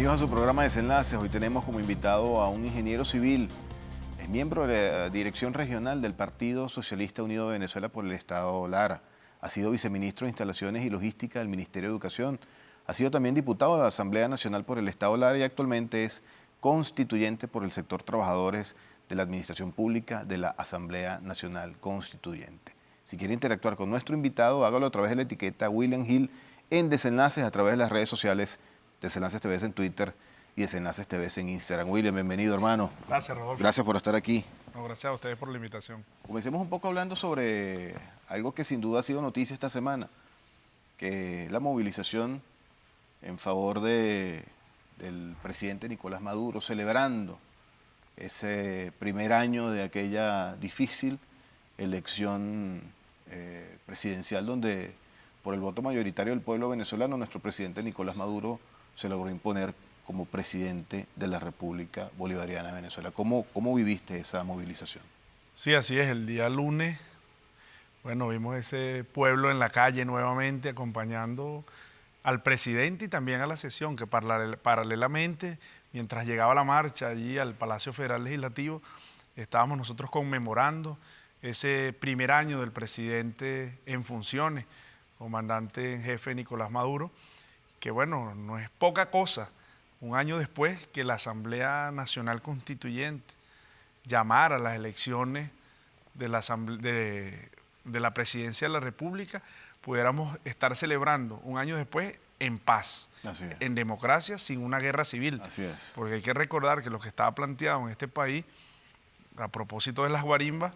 Bienvenidos a su programa Desenlaces. Hoy tenemos como invitado a un ingeniero civil, es miembro de la dirección regional del Partido Socialista Unido de Venezuela por el Estado Lara. Ha sido viceministro de Instalaciones y Logística del Ministerio de Educación. Ha sido también diputado de la Asamblea Nacional por el Estado Lara y actualmente es constituyente por el sector trabajadores de la Administración Pública de la Asamblea Nacional Constituyente. Si quiere interactuar con nuestro invitado, hágalo a través de la etiqueta William Hill en Desenlaces a través de las redes sociales Desenlaces TV en Twitter y Desenlaces TV en Instagram. William, bienvenido, hermano. Gracias, Rodolfo. Gracias por estar aquí. No, gracias a ustedes por la invitación. Comencemos un poco hablando sobre algo que sin duda ha sido noticia esta semana, que es la movilización en favor del presidente Nicolás Maduro, celebrando ese primer año de aquella difícil elección presidencial donde por el voto mayoritario del pueblo venezolano nuestro presidente Nicolás Maduro se logró imponer como presidente de la República Bolivariana de Venezuela. ¿Cómo viviste esa movilización? Sí, así es. El día lunes, bueno, vimos ese pueblo en la calle nuevamente acompañando al presidente y también a la sesión, que paralelamente, mientras llegaba la marcha allí al Palacio Federal Legislativo, estábamos nosotros conmemorando ese primer año del presidente en funciones, comandante en jefe Nicolás Maduro, que bueno, no es poca cosa, un año después que la Asamblea Nacional Constituyente llamara a las elecciones de la presidencia de la República, pudiéramos estar celebrando un año después en paz, en democracia, sin una guerra civil. Así es. Porque hay que recordar que lo que estaba planteado en este país, a propósito de las guarimbas,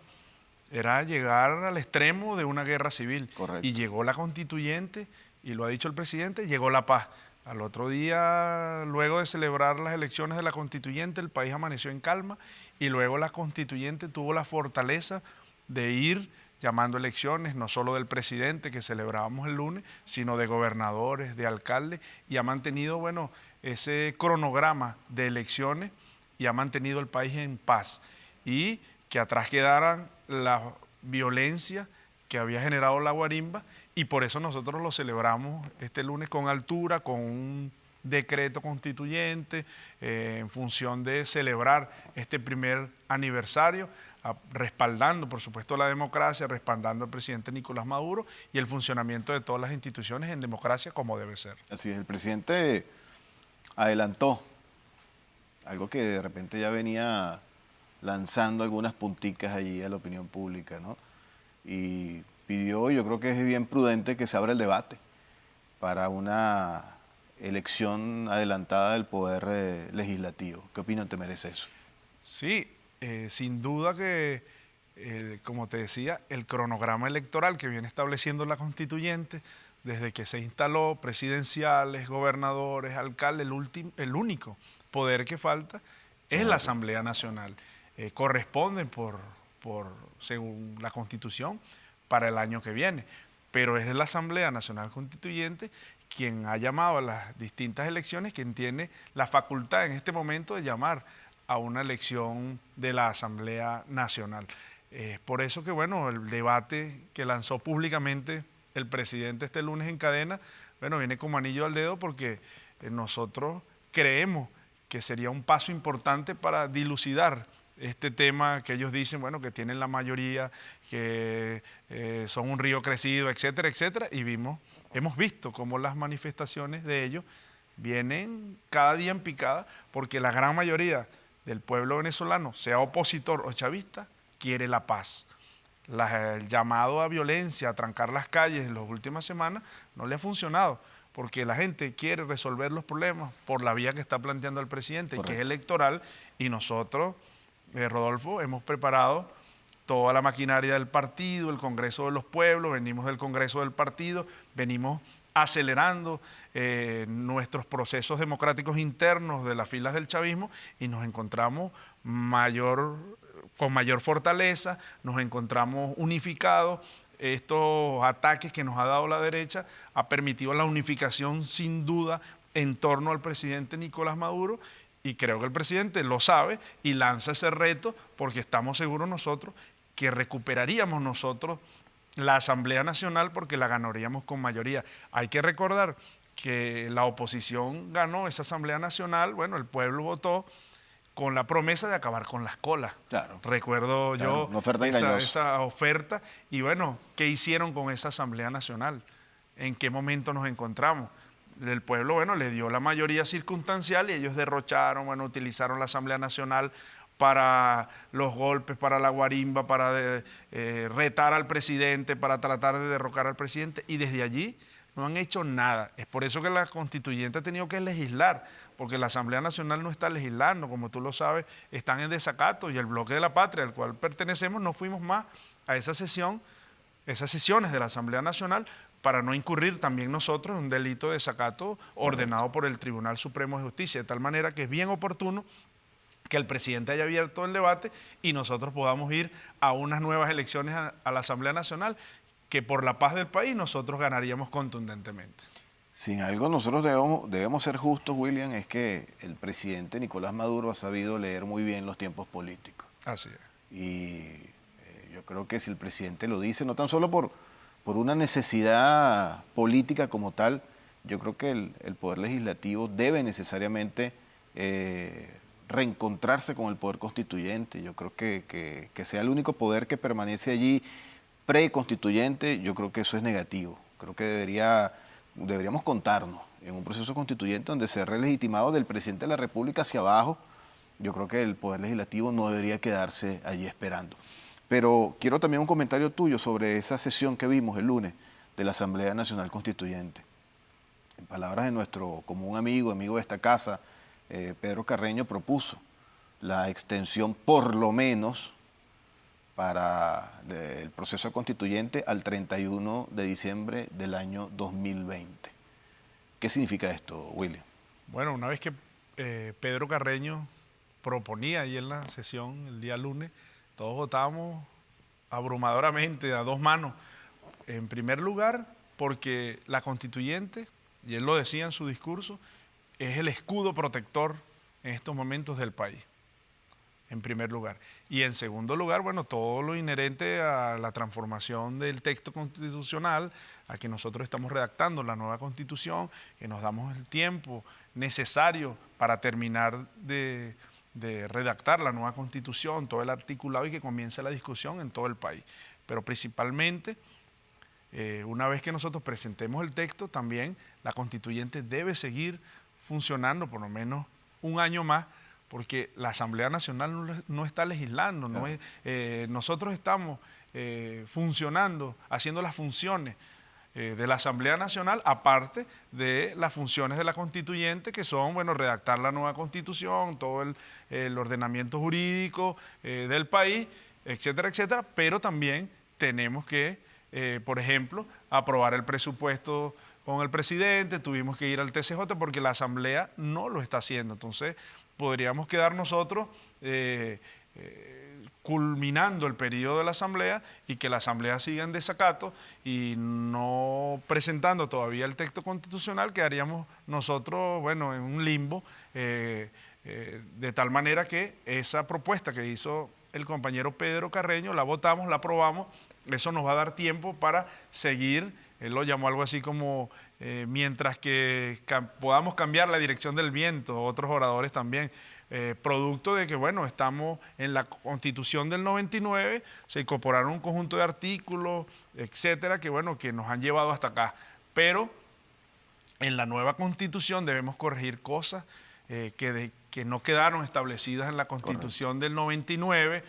era llegar al extremo de una guerra civil. Correcto. Y llegó la constituyente, y lo ha dicho el presidente, llegó la paz. Al otro día, luego de celebrar las elecciones de la constituyente, el país amaneció en calma y luego la constituyente tuvo la fortaleza de ir llamando elecciones, no solo del presidente que celebrábamos el lunes, sino de gobernadores, de alcaldes, y ha mantenido, bueno, ese cronograma de elecciones y ha mantenido el país en paz. Y que atrás quedaran la violencia que había generado la guarimba, y por eso nosotros lo celebramos este lunes con altura, con un decreto constituyente, en función de celebrar este primer aniversario, respaldando, por supuesto, la democracia, respaldando al presidente Nicolás Maduro y el funcionamiento de todas las instituciones en democracia como debe ser. Así es, el presidente adelantó algo que de repente ya venía lanzando algunas punticas allí a la opinión pública, ¿no? Y pidió, yo creo que es bien prudente que se abra el debate para una elección adelantada del poder legislativo. ¿Qué opinión te merece eso? Sí, sin duda que, como te decía, el cronograma electoral que viene estableciendo la constituyente, desde que se instaló, presidenciales, gobernadores, alcaldes, el único poder que falta es la Asamblea Nacional. Corresponden según la Constitución, para el año que viene. Pero es la Asamblea Nacional Constituyente quien ha llamado a las distintas elecciones, quien tiene la facultad en este momento de llamar a una elección de la Asamblea Nacional. Es por eso que, bueno, el debate que lanzó públicamente el presidente este lunes en cadena, bueno, viene como anillo al dedo porque nosotros creemos que sería un paso importante para dilucidar este tema que ellos dicen, bueno, que tienen la mayoría, que son un río crecido, etcétera, etcétera, y hemos visto cómo las manifestaciones de ellos vienen cada día en picada, porque la gran mayoría del pueblo venezolano, sea opositor o chavista, quiere la paz. El llamado a violencia, a trancar las calles en las últimas semanas, no le ha funcionado, porque la gente quiere resolver los problemas por la vía que está planteando el presidente, que es electoral, y nosotros, Rodolfo, hemos preparado toda la maquinaria del partido, el Congreso de los Pueblos, venimos del Congreso del partido, venimos acelerando nuestros procesos democráticos internos de las filas del chavismo y nos encontramos con mayor fortaleza, nos encontramos unificados. Estos ataques que nos ha dado la derecha ha permitido la unificación sin duda en torno al presidente Nicolás Maduro. Y creo que el presidente lo sabe y lanza ese reto porque estamos seguros nosotros que recuperaríamos nosotros la Asamblea Nacional porque la ganaríamos con mayoría. Hay que recordar que la oposición ganó esa Asamblea Nacional, bueno, el pueblo votó con la promesa de acabar con las colas. Claro. Recuerdo Claro, yo una oferta engañosa. esa oferta y bueno, ¿qué hicieron con esa Asamblea Nacional? ¿En qué momento nos encontramos? El pueblo, bueno, le dio la mayoría circunstancial y ellos derrocharon, bueno, utilizaron la Asamblea Nacional para los golpes, para la guarimba, para retar al presidente, para tratar de derrocar al presidente y desde allí no han hecho nada. Es por eso que la constituyente ha tenido que legislar, porque la Asamblea Nacional no está legislando, como tú lo sabes, están en desacato y el Bloque de la Patria, al cual pertenecemos, no fuimos más a esa sesión, esas sesiones de la Asamblea Nacional para no incurrir también nosotros en un delito de desacato ordenado por el Tribunal Supremo de Justicia, de tal manera que es bien oportuno que el presidente haya abierto el debate y nosotros podamos ir a unas nuevas elecciones a la Asamblea Nacional que por la paz del país nosotros ganaríamos contundentemente. Sin algo nosotros debemos ser justos, William, es que el presidente Nicolás Maduro ha sabido leer muy bien los tiempos políticos. Así es. Y yo creo que si el presidente lo dice, no tan solo por una necesidad política como tal, yo creo que el Poder Legislativo debe necesariamente reencontrarse con el Poder Constituyente. Yo creo que sea el único poder que permanece allí preconstituyente, yo creo que eso es negativo. Creo que deberíamos contarnos en un proceso constituyente donde sea relegitimado del presidente de la República hacia abajo. Yo creo que el Poder Legislativo no debería quedarse allí esperando. Pero quiero también un comentario tuyo sobre esa sesión que vimos el lunes de la Asamblea Nacional Constituyente. En palabras de nuestro común amigo de esta casa, Pedro Carreño, propuso la extensión por lo menos para el proceso constituyente al 31 de diciembre del año 2020. ¿Qué significa esto, William? Bueno, una vez que Pedro Carreño proponía ahí en la sesión el día lunes, todos votábamos abrumadoramente, a dos manos. En primer lugar, porque la constituyente, y él lo decía en su discurso, es el escudo protector en estos momentos del país, en primer lugar. Y en segundo lugar, bueno, todo lo inherente a la transformación del texto constitucional, a que nosotros estamos redactando la nueva constitución, que nos damos el tiempo necesario para terminar de redactar la nueva constitución, todo el articulado y que comience la discusión en todo el país. Pero principalmente, una vez que nosotros presentemos el texto, también la constituyente debe seguir funcionando por lo menos un año más, porque la Asamblea Nacional no está legislando, no es, nosotros estamos funcionando, haciendo las funciones de la Asamblea Nacional, aparte de las funciones de la constituyente, que son, bueno, redactar la nueva constitución, todo el ordenamiento jurídico del país, etcétera, etcétera, pero también tenemos que, por ejemplo, aprobar el presupuesto con el presidente, tuvimos que ir al TCJ porque la Asamblea no lo está haciendo. Entonces, podríamos quedar nosotros culminando el periodo de la Asamblea y que la Asamblea siga en desacato y no presentando todavía el texto constitucional, quedaríamos nosotros, bueno, en un limbo, de tal manera que esa propuesta que hizo el compañero Pedro Carreño, la votamos, la aprobamos, eso nos va a dar tiempo para seguir, él lo llamó algo así como mientras que podamos cambiar la dirección del viento, otros oradores también, producto de que, bueno, estamos en la Constitución del 99, se incorporaron un conjunto de artículos, etcétera, que, bueno, que nos han llevado hasta acá. Pero en la nueva Constitución debemos corregir cosas que no quedaron establecidas en la Constitución del 99,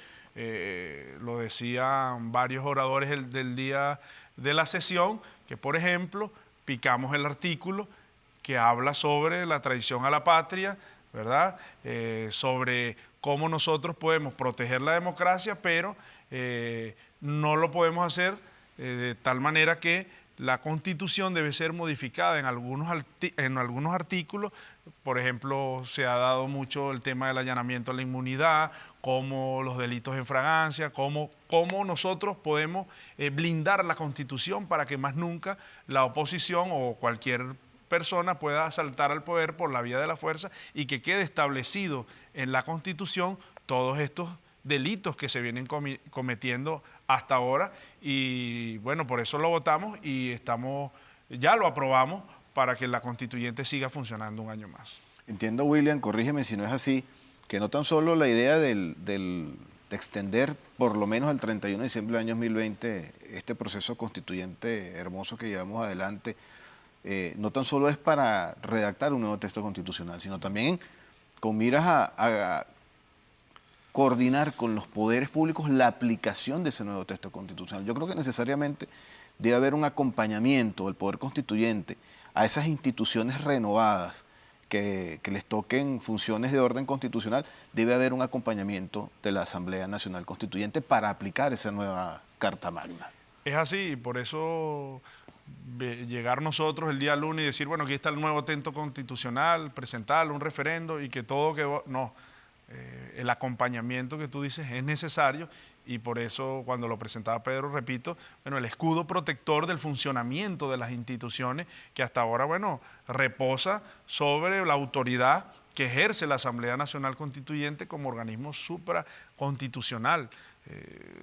lo decían varios oradores del día de la sesión, que, por ejemplo, picamos el artículo que habla sobre la traición a la patria, ¿verdad? Sobre cómo nosotros podemos proteger la democracia, pero no lo podemos hacer de tal manera que la Constitución debe ser modificada en algunos artículos. Por ejemplo, se ha dado mucho el tema del allanamiento a la inmunidad, como los delitos en fragancia, cómo nosotros podemos blindar la Constitución para que más nunca la oposición o cualquier persona pueda asaltar al poder por la vía de la fuerza y que quede establecido en la Constitución todos estos delitos que se vienen cometiendo hasta ahora. Y bueno, por eso lo votamos y ya lo aprobamos, para que la constituyente siga funcionando un año más. Entiendo, William, corrígeme si no es así, que no tan solo la idea de extender por lo menos al 31 de diciembre del año 2020 este proceso constituyente hermoso que llevamos adelante, no tan solo es para redactar un nuevo texto constitucional, sino también con miras a coordinar con los poderes públicos la aplicación de ese nuevo texto constitucional. Yo creo que necesariamente debe haber un acompañamiento del poder constituyente a esas instituciones renovadas que les toquen funciones de orden constitucional. Debe haber un acompañamiento de la Asamblea Nacional Constituyente para aplicar esa nueva Carta Magna. Es así, por eso llegar nosotros el día lunes y decir, bueno, aquí está el nuevo texto constitucional, presentarlo, un referendo y que todo quedó... No, el acompañamiento que tú dices es necesario y por eso cuando lo presentaba Pedro, repito, bueno, el escudo protector del funcionamiento de las instituciones que hasta ahora, bueno, reposa sobre la autoridad que ejerce la Asamblea Nacional Constituyente como organismo supraconstitucional.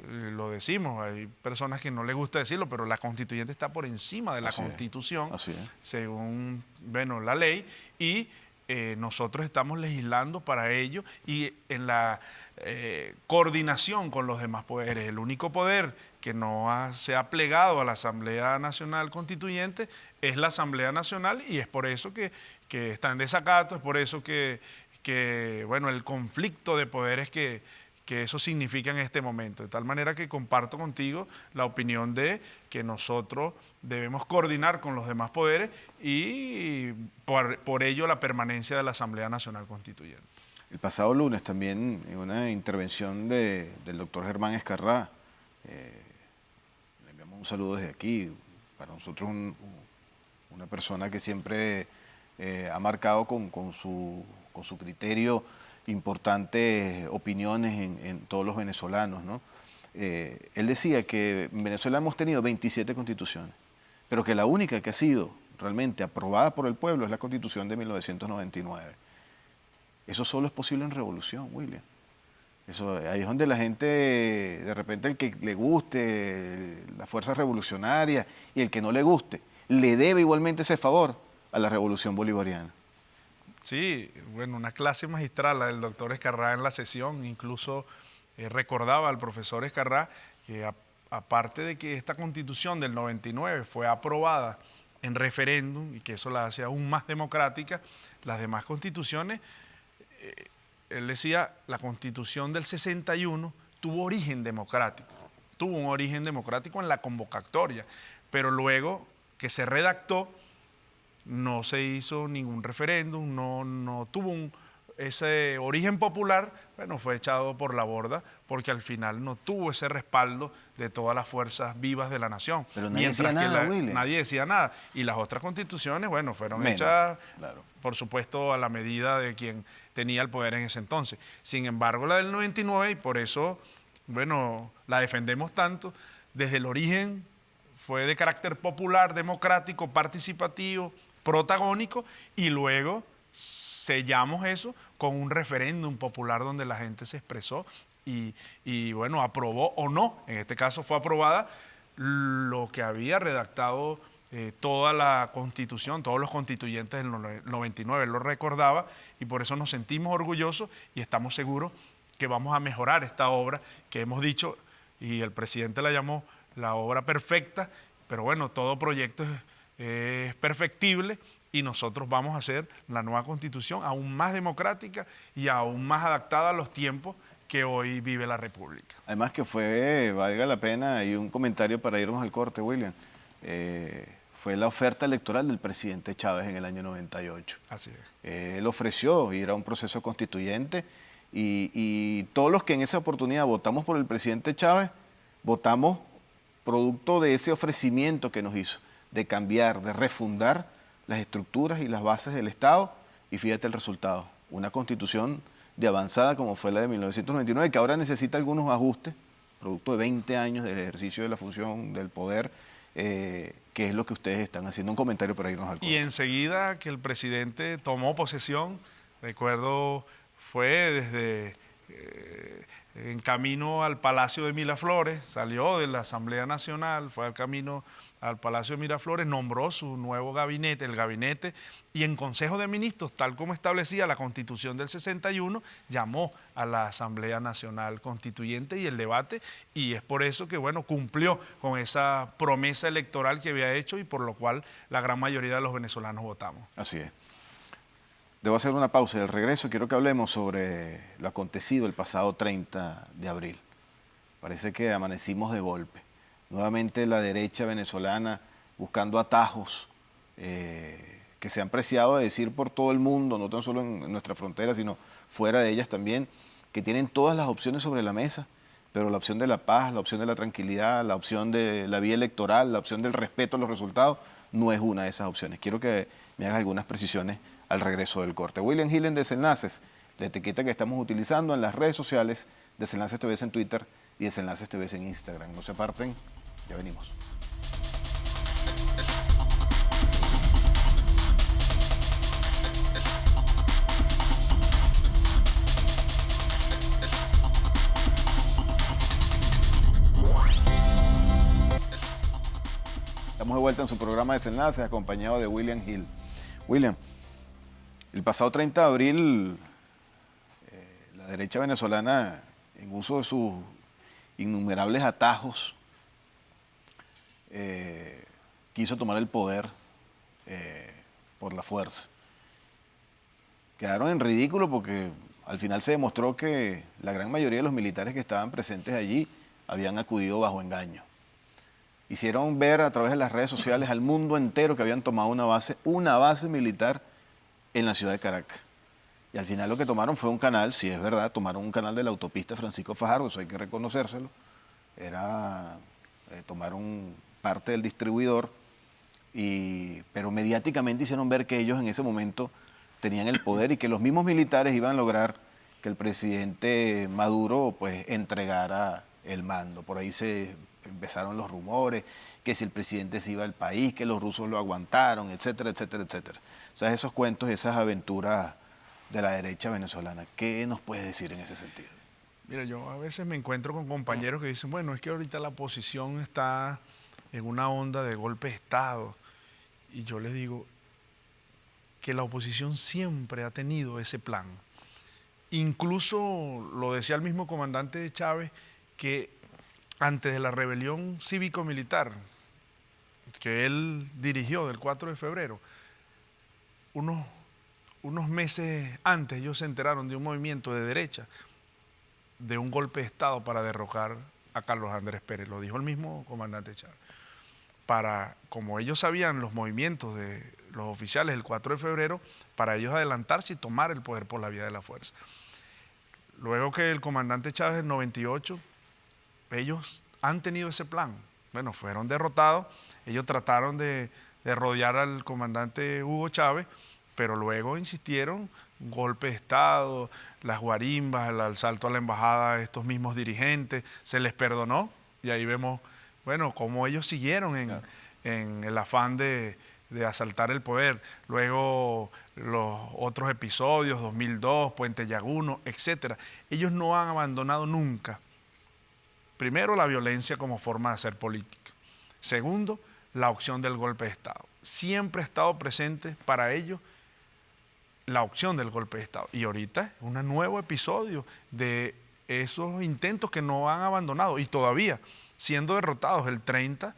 Lo decimos, hay personas que no les gusta decirlo, pero la constituyente está por encima de la Constitución, según, bueno, la ley, y nosotros estamos legislando para ello y en la coordinación con los demás poderes. El único poder que no se ha plegado a la Asamblea Nacional Constituyente es la Asamblea Nacional y es por eso que está en desacato, es por eso que bueno, el conflicto de poderes que eso significa en este momento. De tal manera que comparto contigo la opinión de que nosotros debemos coordinar con los demás poderes y por ello la permanencia de la Asamblea Nacional Constituyente. El pasado lunes también en una intervención del doctor Germán Escarrá, le enviamos un saludo desde aquí, para nosotros una persona que siempre ha marcado con su criterio importantes opiniones en todos los venezolanos, ¿no? Él decía que en Venezuela hemos tenido 27 constituciones, pero que la única que ha sido realmente aprobada por el pueblo es la Constitución de 1999. Eso solo es posible en revolución, William. Ahí es donde la gente, de repente el que le guste la fuerza revolucionaria y el que no le guste, le debe igualmente ese favor a la revolución bolivariana. Sí, bueno, una clase magistral la del doctor Escarrá en la sesión, incluso recordaba al profesor Escarrá que aparte de que esta constitución del 99 fue aprobada en referéndum y que eso la hace aún más democrática, las demás constituciones, él decía, la constitución del 61 tuvo origen democrático, tuvo un origen democrático en la convocatoria, pero luego que se redactó, no se hizo ningún referéndum, no tuvo ese origen popular, bueno, fue echado por la borda porque al final no tuvo ese respaldo de todas las fuerzas vivas de la nación. Pero nadie decía nada, nadie decía nada. Y las otras constituciones, bueno, fueron hechas, por supuesto, a la medida de quien tenía el poder en ese entonces. Sin embargo, la del 99, y por eso, bueno, la defendemos tanto, desde el origen fue de carácter popular, democrático, participativo, protagónico, y luego sellamos eso con un referéndum popular donde la gente se expresó y bueno, aprobó o no, en este caso fue aprobada lo que había redactado toda la Constitución, todos los constituyentes del 99, lo recordaba y por eso nos sentimos orgullosos y estamos seguros que vamos a mejorar esta obra que hemos dicho y el presidente la llamó la obra perfecta, pero bueno, todo proyecto es perfectible y nosotros vamos a hacer la nueva Constitución aún más democrática y aún más adaptada a los tiempos que hoy vive la República. Además que fue, valga la pena, y un comentario para irnos al corte, William, fue la oferta electoral del presidente Chávez en el año 98. Así es. Él ofreció ir a un proceso constituyente y todos los que en esa oportunidad votamos por el presidente Chávez, votamos producto de ese ofrecimiento que nos hizo, de cambiar, de refundar las estructuras y las bases del Estado, y fíjate el resultado, una constitución de avanzada como fue la de 1999, que ahora necesita algunos ajustes, producto de 20 años del ejercicio de la función del poder, que es lo que ustedes están haciendo. Un comentario para irnos al corte. Y enseguida que el presidente tomó posesión, recuerdo, fue desde en camino al Palacio de Miraflores, salió de la Asamblea Nacional, fue al camino al Palacio de Miraflores, nombró su nuevo gabinete, el gabinete, y en Consejo de Ministros, tal como establecía la Constitución del 61, llamó a la Asamblea Nacional Constituyente y el debate, y es por eso que, bueno, cumplió con esa promesa electoral que había hecho y por lo cual la gran mayoría de los venezolanos votamos. Así es. Debo hacer una pausa y al regreso quiero que hablemos sobre lo acontecido el pasado 30 de abril. Parece que amanecimos de golpe. Nuevamente la derecha venezolana buscando atajos que se han preciado de decir por todo el mundo, no tan solo en nuestra frontera, sino fuera de ellas también, que tienen todas las opciones sobre la mesa, pero la opción de la paz, la opción de la tranquilidad, la opción de la vía electoral, la opción del respeto a los resultados, no es una de esas opciones. Quiero que me hagas algunas precisiones al regreso del corte. William Hill en Desenlaces, la etiqueta que estamos utilizando en las redes sociales, Desenlaces TV en Twitter y Desenlaces TV en Instagram. No se aparten, ya venimos. Estamos de vuelta en su programa Desenlaces, acompañado de William Hill. William, el pasado 30 de abril, la derecha venezolana, en uso de sus innumerables atajos, quiso tomar el poder por la fuerza. Quedaron en ridículo porque al final se demostró que la gran mayoría de los militares que estaban presentes allí habían acudido bajo engaño. Hicieron ver a través de las redes sociales al mundo entero que habían tomado una base militar en la ciudad de Caracas. Y al final lo que tomaron fue un canal, si es verdad, tomaron un canal de la autopista Francisco Fajardo, eso hay que reconocérselo. Tomaron parte del distribuidor, pero mediáticamente hicieron ver que ellos en ese momento tenían el poder y que los mismos militares iban a lograr que el presidente Maduro pues entregara el mando. Por ahí se empezaron los rumores, que si el presidente se iba del país, que los rusos lo aguantaron, etcétera, etcétera, etcétera. O sea, esos cuentos, esas aventuras de la derecha venezolana. ¿Qué nos puedes decir en ese sentido? Mira, yo a veces me encuentro con compañeros que dicen, bueno, es que ahorita la oposición está en una onda de golpe de Estado. Y yo les digo que la oposición siempre ha tenido ese plan. Incluso lo decía el mismo comandante Chávez, que antes de la rebelión cívico-militar que él dirigió del 4 de febrero, unos meses antes ellos se enteraron de un movimiento de derecha, de un golpe de Estado para derrocar a Carlos Andrés Pérez, lo dijo el mismo comandante Chávez. Como ellos sabían los movimientos de los oficiales el 4 de febrero, para ellos adelantarse y tomar el poder por la vía de la fuerza. Luego que el comandante Chávez en 98, ellos han tenido ese plan. Bueno, fueron derrotados, ellos trataron de rodear al comandante Hugo Chávez, pero luego insistieron, un golpe de Estado, las guarimbas, el asalto a la embajada de estos mismos dirigentes, se les perdonó y ahí vemos, bueno, cómo ellos siguieron en el afán de asaltar el poder. Luego los otros episodios, 2002, Puente Llaguno, etcétera. Ellos no han abandonado nunca, primero, la violencia como forma de hacer política. Segundo, la opción del golpe de Estado. Siempre ha estado presente para ellos la opción del golpe de Estado. Y ahorita es un nuevo episodio de esos intentos que no han abandonado. Y todavía, siendo derrotados el 30,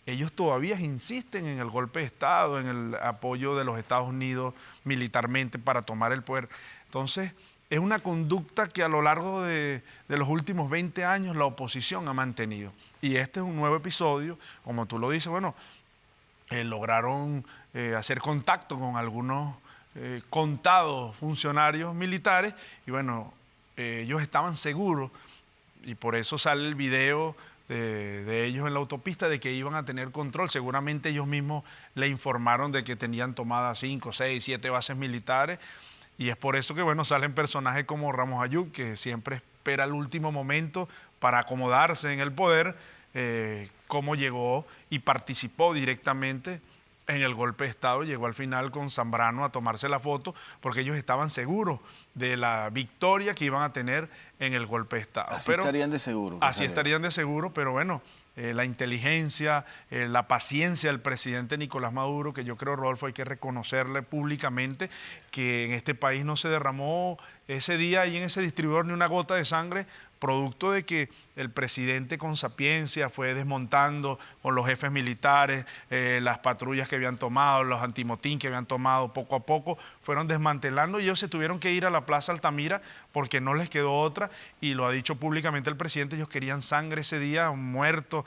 ellos todavía insisten en el golpe de Estado, en el apoyo de los Estados Unidos militarmente para tomar el poder. Entonces, es una conducta que a lo largo de los últimos 20 años la oposición ha mantenido. Y este es un nuevo episodio, como tú lo dices, bueno, lograron hacer contacto con algunos contados funcionarios militares y bueno, ellos estaban seguros y por eso sale el video de ellos en la autopista de que iban a tener control. Seguramente ellos mismos le informaron de que tenían tomadas 5, 6, 7 bases militares. Y es por eso que, bueno, salen personajes como Ramos Ayub, que siempre espera el último momento para acomodarse en el poder, cómo llegó y participó directamente en el golpe de Estado. Llegó al final con Zambrano a tomarse la foto porque ellos estaban seguros de la victoria que iban a tener en el golpe de Estado. Así estarían de seguro. Así estarían de seguro, pero bueno, la inteligencia, la paciencia del presidente Nicolás Maduro, que yo creo, Rodolfo, hay que reconocerle públicamente que en este país no se derramó ese día ahí en ese distribuidor ni una gota de sangre, producto de que el presidente con sapiencia fue desmontando con los jefes militares, las patrullas que habían tomado, los antimotín que habían tomado, poco a poco fueron desmantelando y ellos se tuvieron que ir a la Plaza Altamira porque no les quedó otra, y lo ha dicho públicamente el presidente, ellos querían sangre ese día, muertos,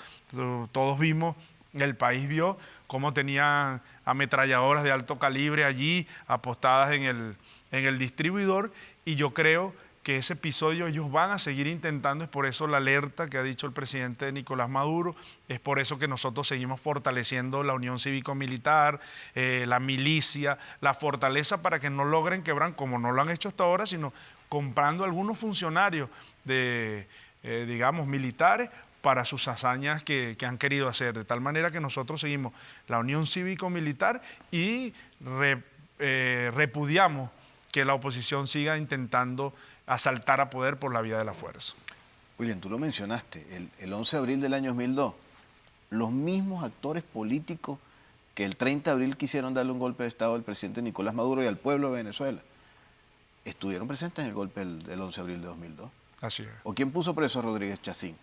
todos vimos, el país vio cómo tenían ametralladoras de alto calibre allí apostadas en el distribuidor, y yo creo que ese episodio ellos van a seguir intentando, es por eso la alerta que ha dicho el presidente Nicolás Maduro, es por eso que nosotros seguimos fortaleciendo la unión cívico-militar, la milicia, la fortaleza para que no logren quebrar, como no lo han hecho hasta ahora, sino comprando algunos funcionarios de, digamos, militares para sus hazañas que han querido hacer, de tal manera que nosotros seguimos la unión cívico-militar y repudiamos que la oposición siga intentando asaltar a poder por la vía de la fuerza. William, tú lo mencionaste, el 11 de abril del año 2002, los mismos actores políticos que el 30 de abril quisieron darle un golpe de Estado al presidente Nicolás Maduro y al pueblo de Venezuela, estuvieron presentes en el golpe del 11 de abril de 2002. Así es. ¿O quién puso preso a Rodríguez Chacín?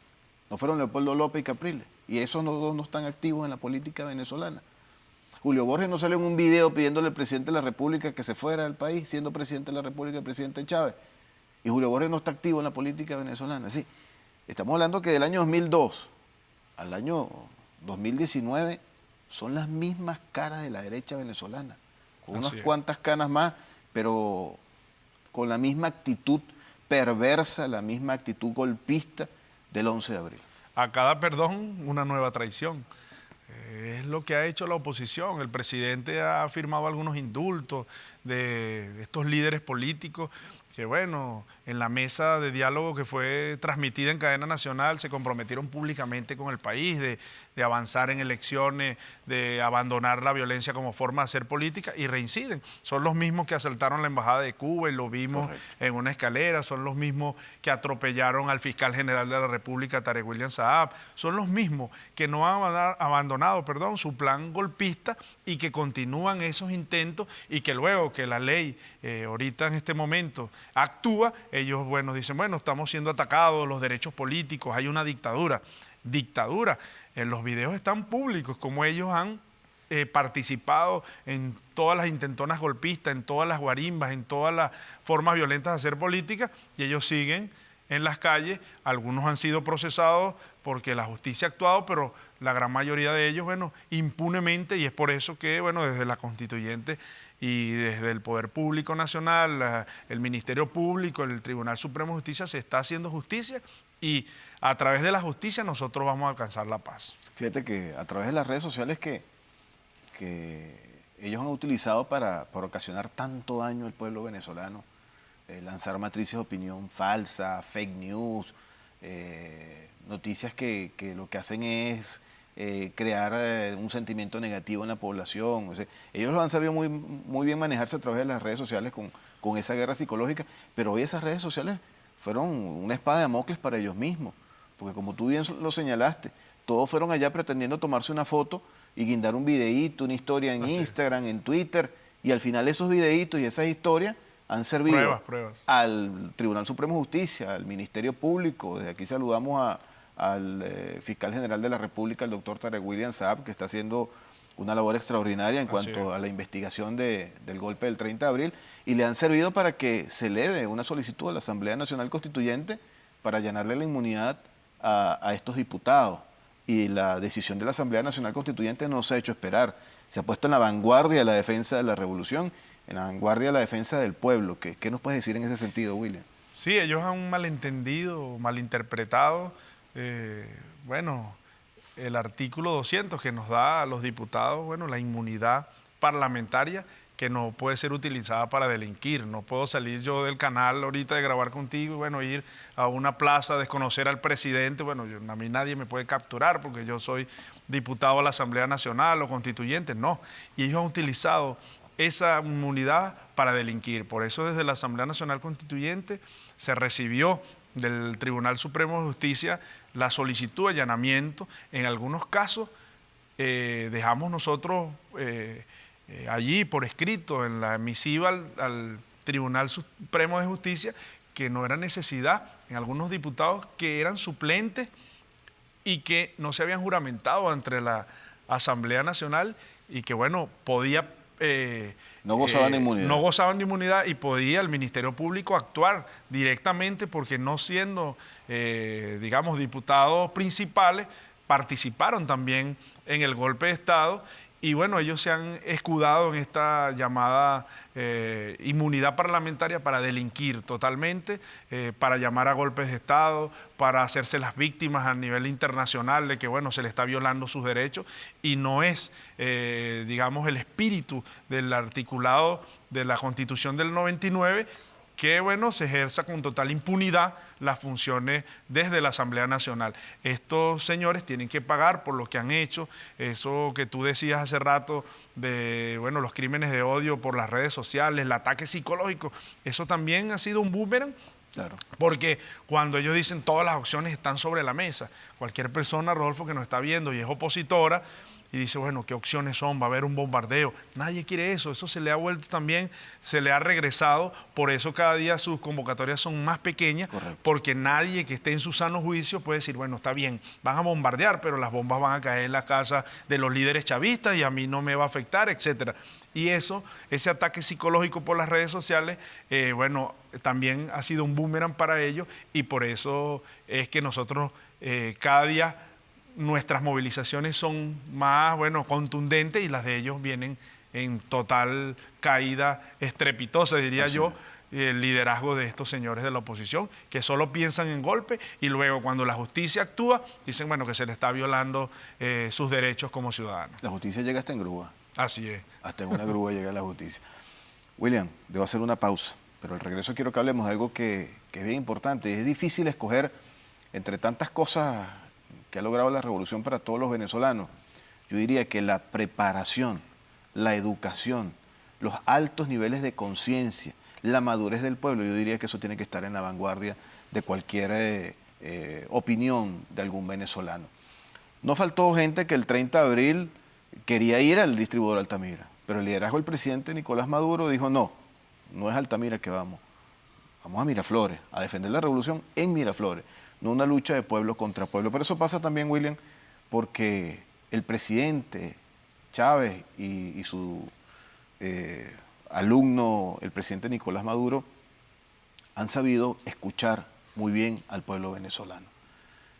¿No fueron Leopoldo López y Capriles? Y esos dos no están activos en la política venezolana. Julio Borges no salió en un video pidiéndole al presidente de la República que se fuera del país, siendo presidente de la República el presidente Chávez. Y Julio Borges no está activo en la política venezolana. Sí, estamos hablando que del año 2002 al año 2019 son las mismas caras de la derecha venezolana, con unas cuantas canas más, pero con la misma actitud perversa, la misma actitud golpista del 11 de abril. A cada perdón, una nueva traición. Es lo que ha hecho la oposición. El presidente ha firmado algunos indultos de estos líderes políticos que, bueno, en la mesa de diálogo que fue transmitida en cadena nacional se comprometieron públicamente con el país de avanzar en elecciones, de abandonar la violencia como forma de hacer política, y reinciden. Son los mismos que asaltaron la Embajada de Cuba y lo vimos en una escalera, son los mismos que atropellaron al fiscal general de la República, Tarek William Saab, son los mismos que no han abandonado, su plan golpista y que continúan esos intentos, y que luego que la ley ahorita en este momento actúa, ellos, bueno, dicen, bueno, estamos siendo atacados, los derechos políticos, hay una dictadura. Los videos están públicos, como ellos han participado en todas las intentonas golpistas, en todas las guarimbas, en todas las formas violentas de hacer política, y ellos siguen en las calles. Algunos han sido procesados porque la justicia ha actuado, pero la gran mayoría de ellos, bueno, impunemente, y es por eso que, bueno, desde la Constituyente y desde el Poder Público Nacional, el Ministerio Público, el Tribunal Supremo de Justicia, se está haciendo justicia, y a través de la justicia nosotros vamos a alcanzar la paz. Fíjate que a través de las redes sociales que ellos han utilizado para ocasionar tanto daño al pueblo venezolano, lanzar matrices de opinión falsa, fake news, noticias que lo que hacen es crear un sentimiento negativo en la población. O sea, ellos lo han sabido muy bien manejarse a través de las redes sociales con esa guerra psicológica, pero hoy esas redes sociales fueron una espada de Damocles para ellos mismos, porque como tú bien lo señalaste, todos fueron allá pretendiendo tomarse una foto y guindar un videíto, una historia en Instagram, en Twitter, y al final esos videitos y esas historias han servido pruebas. Al Tribunal Supremo de Justicia, al Ministerio Público. Desde aquí saludamos al fiscal general de la República, el doctor Tarek William Saab, que está haciendo una labor extraordinaria en cuanto a la investigación del golpe del 30 de abril, y le han servido para que se eleve una solicitud a la Asamblea Nacional Constituyente para allanarle la inmunidad a estos diputados. Y la decisión de la Asamblea Nacional Constituyente no se ha hecho esperar. Se ha puesto en la vanguardia de la defensa de la revolución, en la vanguardia de la defensa del pueblo. ¿Qué nos puedes decir en ese sentido, William? Sí, ellos han malentendido, malinterpretado, bueno, el artículo 200 que nos da a los diputados, bueno, la inmunidad parlamentaria, que no puede ser utilizada para delinquir. No puedo salir yo del canal ahorita de grabar contigo y bueno, ir a una plaza, desconocer al presidente. Bueno, a mí nadie me puede capturar porque yo soy diputado a la Asamblea Nacional o constituyente. No. Y ellos han utilizado esa inmunidad para delinquir. Por eso desde la Asamblea Nacional Constituyente se recibió del Tribunal Supremo de Justicia la solicitud de allanamiento. En algunos casos dejamos nosotros allí por escrito en la misiva al Tribunal Supremo de Justicia que no era necesidad en algunos diputados que eran suplentes y que no se habían juramentado entre la Asamblea Nacional y que, bueno, podía... no gozaban de inmunidad. No gozaban de inmunidad y podía el Ministerio Público actuar directamente porque no siendo, digamos, diputados principales, participaron también en el golpe de Estado. Y bueno, ellos se han escudado en esta llamada inmunidad parlamentaria para delinquir totalmente, para llamar a golpes de Estado, para hacerse las víctimas a nivel internacional de que, bueno, se le está violando sus derechos y no es, digamos, el espíritu del articulado de la Constitución del 99 que, bueno, se ejerza con total impunidad las funciones desde la Asamblea Nacional. Estos señores tienen que pagar por lo que han hecho, eso que tú decías hace rato de, bueno, los crímenes de odio por las redes sociales, el ataque psicológico, eso también ha sido un boomerang. Claro. Porque cuando ellos dicen todas las opciones están sobre la mesa, cualquier persona, Rodolfo, que nos está viendo y es opositora, y dice, bueno, ¿qué opciones son? Va a haber un bombardeo. Nadie quiere eso. Eso se le ha vuelto también, se le ha regresado. Por eso cada día sus convocatorias son más pequeñas. Correcto. Porque nadie que esté en su sano juicio puede decir, bueno, está bien, van a bombardear, pero las bombas van a caer en la casa de los líderes chavistas y a mí no me va a afectar, etcétera. Y eso, ese ataque psicológico por las redes sociales, bueno, también ha sido un boomerang para ellos y por eso es que nosotros cada día nuestras movilizaciones son más, bueno, contundentes y las de ellos vienen en total caída estrepitosa, diría yo, el liderazgo de estos señores de la oposición, que solo piensan en golpe y luego cuando la justicia actúa, dicen, bueno, que se le está violando sus derechos como ciudadanos. La justicia llega hasta en grúa. Así es. Hasta en una grúa llega la justicia. William, debo hacer una pausa, pero al regreso quiero que hablemos de algo que es bien importante. Es difícil escoger entre tantas cosas que ha logrado la revolución para todos los venezolanos. Yo diría que la preparación, la educación, los altos niveles de conciencia, la madurez del pueblo, yo diría que eso tiene que estar en la vanguardia de cualquier opinión de algún venezolano. No faltó gente que el 30 de abril quería ir al distribuidor Altamira, pero el liderazgo del presidente Nicolás Maduro dijo, no es Altamira que vamos a Miraflores, a defender la revolución en Miraflores. No una lucha de pueblo contra pueblo. Pero eso pasa también, William, porque el presidente Chávez y su alumno, el presidente Nicolás Maduro, han sabido escuchar muy bien al pueblo venezolano.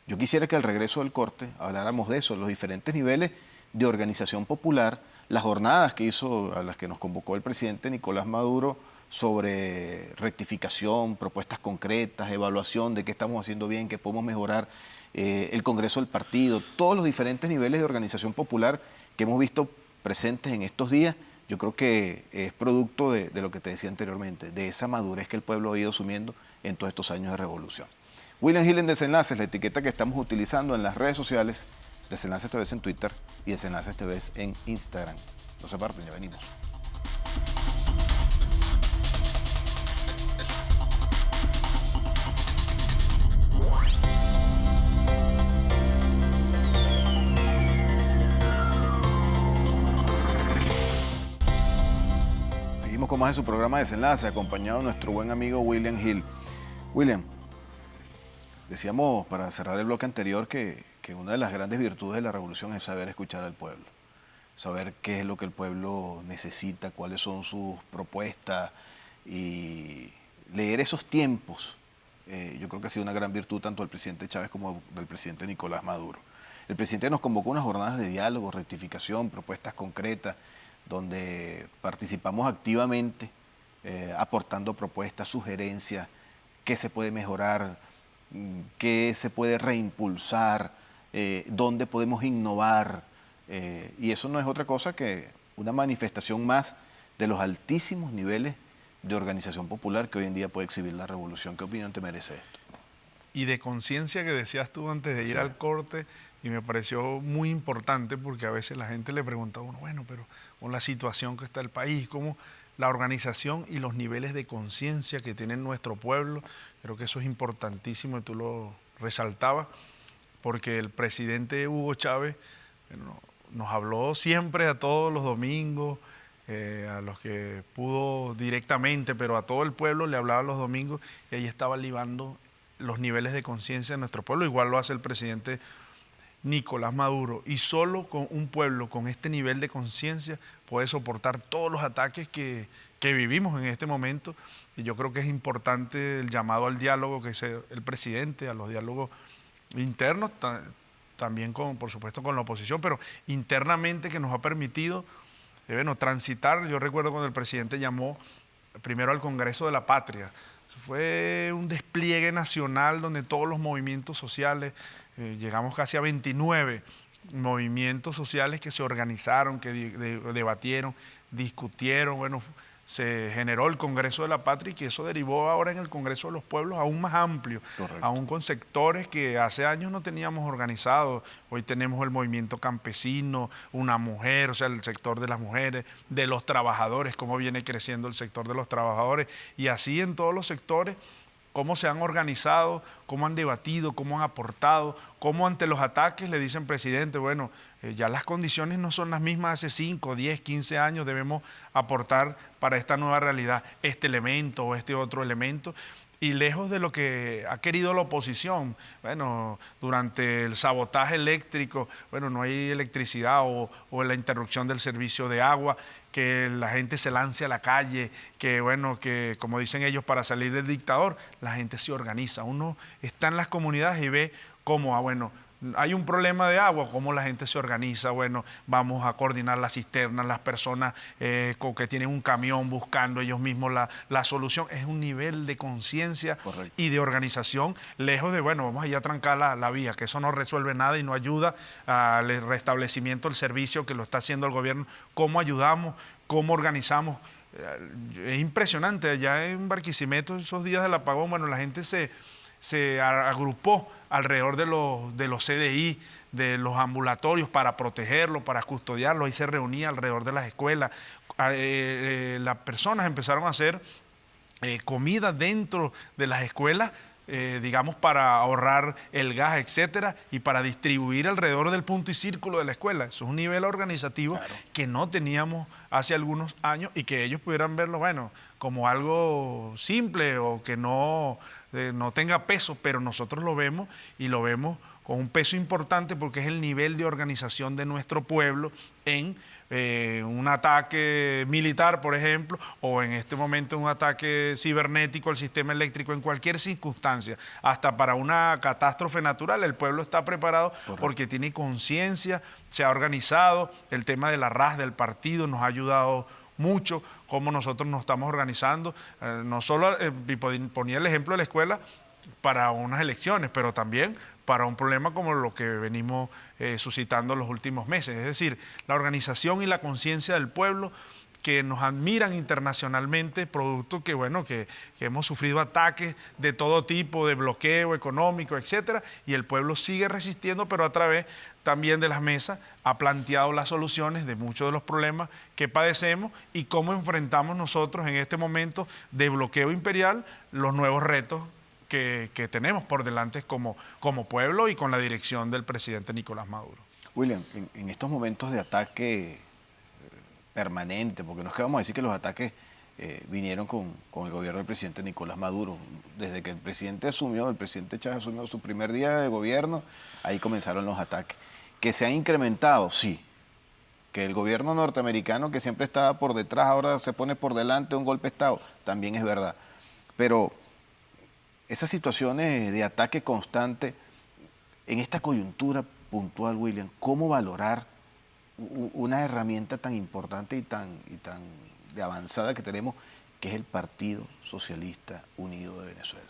Yo quisiera que al regreso del corte habláramos de eso, los diferentes niveles de organización popular, las jornadas que hizo, a las que nos convocó el presidente Nicolás Maduro, sobre rectificación, propuestas concretas, evaluación de qué estamos haciendo bien, qué podemos mejorar, el Congreso del Partido, todos los diferentes niveles de organización popular que hemos visto presentes en estos días, yo creo que es producto de lo que te decía anteriormente, de esa madurez que el pueblo ha ido asumiendo en todos estos años de revolución. William Gil en Desenlaces, la etiqueta que estamos utilizando en las redes sociales, Desenlaces TV en Twitter y Desenlaces TV en Instagram. No se aparten, ya venimos. Con más de su programa Desenlace, acompañado de nuestro buen amigo William Gil. William, decíamos para cerrar el bloque anterior que una de las grandes virtudes de la revolución es saber escuchar al pueblo, saber qué es lo que el pueblo necesita, cuáles son sus propuestas y leer esos tiempos. Yo creo que ha sido una gran virtud tanto del presidente Chávez como del presidente Nicolás Maduro. El presidente nos convocó unas jornadas de diálogo, rectificación, propuestas concretas, donde participamos activamente, aportando propuestas, sugerencias, qué se puede mejorar, qué se puede reimpulsar, dónde podemos innovar. Y eso no es otra cosa que una manifestación más de los altísimos niveles de organización popular que hoy en día puede exhibir la revolución. ¿Qué opinión te merece esto? Y de conciencia que decías tú antes de ir Sí. al corte, y me pareció muy importante porque a veces la gente le pregunta a uno, bueno, pero con la situación que está el país, cómo la organización y los niveles de conciencia que tiene nuestro pueblo, creo que eso es importantísimo y tú lo resaltabas, porque el presidente Hugo Chávez bueno, nos habló siempre a todos los domingos, a los que pudo directamente, pero a todo el pueblo le hablaba los domingos y ahí estaba libando los niveles de conciencia de nuestro pueblo. Igual lo hace el presidente Nicolás Maduro. Y solo con un pueblo con este nivel de conciencia puede soportar todos los ataques que vivimos en este momento. Y yo creo que es importante el llamado al diálogo que hace el presidente, a los diálogos internos, también con, por supuesto con la oposición, pero internamente que nos ha permitido bueno, transitar. Yo recuerdo cuando el presidente llamó primero al Congreso de la Patria. Fue un despliegue nacional donde todos los movimientos sociales, llegamos casi a 29 movimientos sociales que se organizaron, que debatieron, discutieron, bueno, se generó el Congreso de la Patria y que eso derivó ahora en el Congreso de los Pueblos aún más amplio, Correcto. aún con sectores que hace años no teníamos organizados. Hoy tenemos el movimiento campesino, una mujer, o sea, el sector de las mujeres, de los trabajadores, cómo viene creciendo el sector de los trabajadores, y así en todos los sectores, cómo se han organizado, cómo han debatido, cómo han aportado, cómo ante los ataques le dicen, presidente, bueno, ya las condiciones no son las mismas hace 5, 10, 15 años, debemos aportar para esta nueva realidad este elemento o este otro elemento. Y lejos de lo que ha querido la oposición, bueno, durante el sabotaje eléctrico, bueno, no hay electricidad o la interrupción del servicio de agua, que la gente se lance a la calle, que bueno, que como dicen ellos, para salir del dictador, la gente se organiza. Uno está en las comunidades y ve cómo, bueno, hay un problema de agua, cómo la gente se organiza, bueno, vamos a coordinar las cisternas, las personas que tienen un camión buscando ellos mismos la solución. Es un nivel de conciencia y de organización, lejos de, bueno, vamos a ir a trancar la vía, que eso no resuelve nada y no ayuda al restablecimiento del servicio que lo está haciendo el gobierno. ¿Cómo ayudamos? ¿Cómo organizamos? Es impresionante, allá en Barquisimeto, esos días del apagón, bueno, la gente se agrupó alrededor de los CDI, de los ambulatorios para protegerlo, para custodiarlo. Ahí se reunía alrededor de las escuelas. Las personas empezaron a hacer comida dentro de las escuelas, digamos, para ahorrar el gas, etcétera, y para distribuir alrededor del punto y círculo de la escuela. Eso es un nivel organizativo que no teníamos hace algunos años y que ellos pudieran verlo, bueno, como algo simple o que no tenga peso, pero nosotros lo vemos y lo vemos con un peso importante porque es el nivel de organización de nuestro pueblo en un ataque militar, por ejemplo, o en este momento un ataque cibernético al sistema eléctrico, en cualquier circunstancia, hasta para una catástrofe natural, el pueblo está preparado porque tiene conciencia, se ha organizado. El tema de la RAS del partido nos ha ayudado mucho, cómo nosotros nos estamos organizando, no solo ponía el ejemplo de la escuela para unas elecciones, pero también para un problema como lo que venimos suscitando los últimos meses. Es decir, la organización y la conciencia del pueblo que nos admiran internacionalmente, producto que, bueno, que hemos sufrido ataques de todo tipo, de bloqueo económico, etcétera, y el pueblo sigue resistiendo, pero a través también de las mesas ha planteado las soluciones de muchos de los problemas que padecemos y cómo enfrentamos nosotros en este momento de bloqueo imperial los nuevos retos que tenemos por delante como pueblo y con la dirección del presidente Nicolás Maduro. William, en estos momentos de ataque permanente, porque no es que vamos a decir que los ataques vinieron con el gobierno del presidente Nicolás Maduro. Desde que el presidente Chávez asumió su primer día de gobierno, ahí comenzaron los ataques. Que se han incrementado, sí. Que el gobierno norteamericano, que siempre estaba por detrás, ahora se pone por delante de un golpe de Estado, también es verdad. Pero esas situaciones de ataque constante, en esta coyuntura puntual, William, ¿cómo valorar una herramienta tan importante y tan de avanzada que tenemos, que es el Partido Socialista Unido de Venezuela?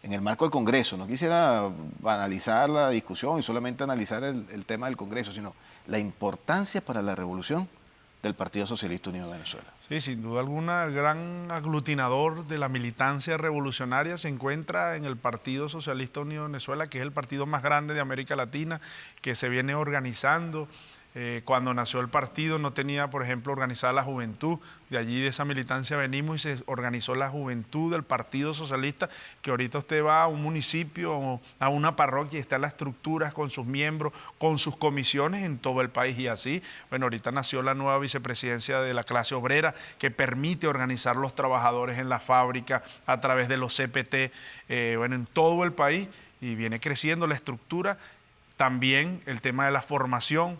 En el marco del Congreso, no quisiera analizar la discusión y solamente analizar el tema del Congreso, sino la importancia para la revolución del Partido Socialista Unido de Venezuela. Sí, sin duda alguna, el gran aglutinador de la militancia revolucionaria se encuentra en el Partido Socialista Unido de Venezuela, que es el partido más grande de América Latina, que se viene organizando. Cuando nació el partido no tenía, por ejemplo, organizada la juventud. De allí, de esa militancia venimos y se organizó la juventud del Partido Socialista, que ahorita usted va a un municipio o a una parroquia y están las estructuras con sus miembros, con sus comisiones en todo el país. Y así, bueno, ahorita nació la nueva vicepresidencia de la clase obrera, que permite organizar los trabajadores en la fábrica a través de los CPT, bueno, en todo el país, y viene creciendo la estructura. También el tema de la formación.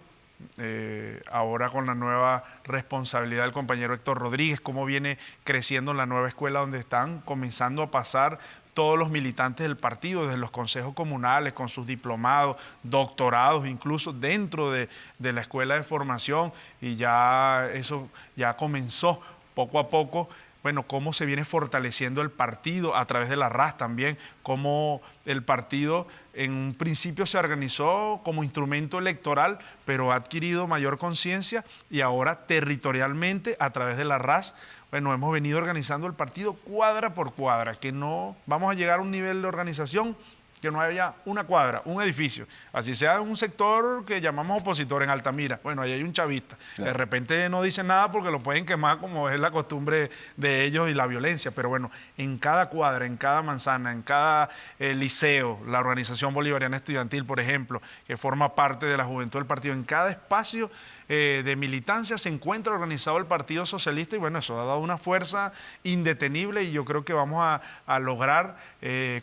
Ahora con la nueva responsabilidad del compañero Héctor Rodríguez, cómo viene creciendo en la nueva escuela donde están comenzando a pasar todos los militantes del partido, desde los consejos comunales, con sus diplomados, doctorados, incluso dentro de la escuela de formación, y ya eso ya comenzó poco a poco. Bueno, cómo se viene fortaleciendo el partido a través de la RAS también, cómo el partido en un principio se organizó como instrumento electoral, pero ha adquirido mayor conciencia y ahora territorialmente a través de la RAS, bueno, hemos venido organizando el partido cuadra por cuadra, que no vamos a llegar a un nivel de organización que no haya una cuadra, un edificio, así sea un sector que llamamos opositor en Altamira, bueno, ahí hay un chavista, claro. De repente no dicen nada porque lo pueden quemar como es la costumbre de ellos y la violencia, pero bueno, en cada cuadra, en cada manzana, en cada liceo, la Organización Bolivariana Estudiantil, por ejemplo, que forma parte de la juventud del partido, en cada espacio de militancia se encuentra organizado el Partido Socialista, y bueno, eso ha dado una fuerza indetenible, y yo creo que vamos a lograr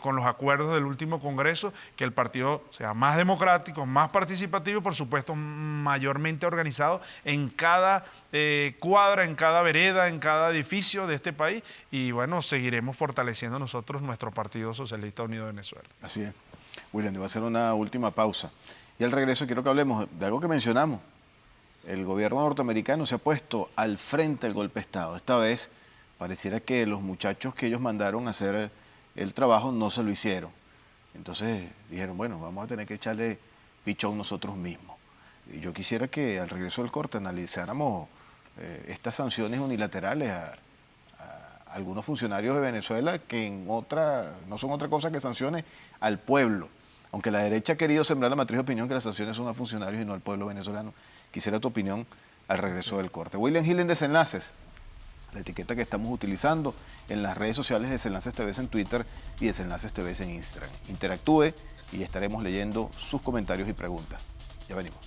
con los acuerdos del último Congreso que el partido sea más democrático, más participativo y por supuesto mayormente organizado en cada cuadra, en cada vereda, en cada edificio de este país, y bueno, seguiremos fortaleciendo nosotros nuestro Partido Socialista Unido de Venezuela. Así es. William, te voy a hacer una última pausa. Y al regreso quiero que hablemos de algo que mencionamos. El gobierno norteamericano se ha puesto al frente del golpe de Estado. Esta vez pareciera que los muchachos que ellos mandaron a hacer el trabajo no se lo hicieron. Entonces dijeron, bueno, vamos a tener que echarle pichón nosotros mismos. Y yo quisiera que al regreso del corte analizáramos estas sanciones unilaterales a algunos funcionarios de Venezuela que no son otra cosa que sanciones al pueblo. Aunque la derecha ha querido sembrar la matriz de opinión que las sanciones son a funcionarios y no al pueblo venezolano. Quisiera tu opinión al regreso del corte. William Gil en Desenlaces, la etiqueta que estamos utilizando en las redes sociales, Desenlaces TV en Twitter y Desenlaces TV en Instagram. Interactúe y estaremos leyendo sus comentarios y preguntas. Ya venimos.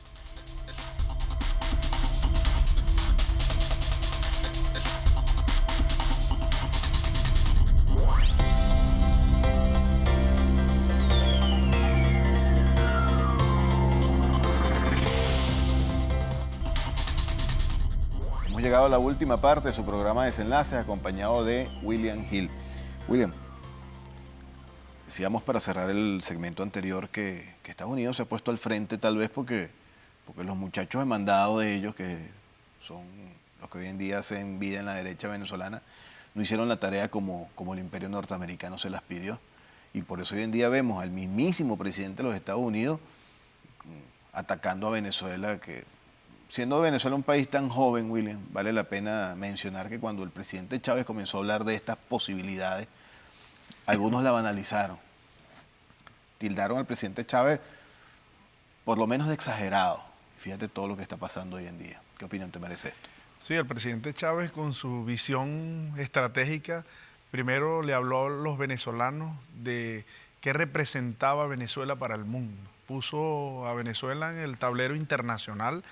Hemos llegado a la última parte de su programa Desenlaces, acompañado de William Gil. William, decíamos para cerrar el segmento anterior que Estados Unidos se ha puesto al frente tal vez porque los muchachos demandados de ellos, que son los que hoy en día hacen vida en la derecha venezolana, no hicieron la tarea como el imperio norteamericano se las pidió. Y por eso hoy en día vemos al mismísimo presidente de los Estados Unidos atacando a Venezuela, que siendo Venezuela un país tan joven, William, vale la pena mencionar que cuando el presidente Chávez comenzó a hablar de estas posibilidades, algunos la banalizaron. Tildaron al presidente Chávez por lo menos de exagerado. Fíjate todo lo que está pasando hoy en día. ¿Qué opinión te merece esto? Sí, el presidente Chávez con su visión estratégica, primero le habló a los venezolanos de qué representaba Venezuela para el mundo. Puso a Venezuela en el tablero internacional.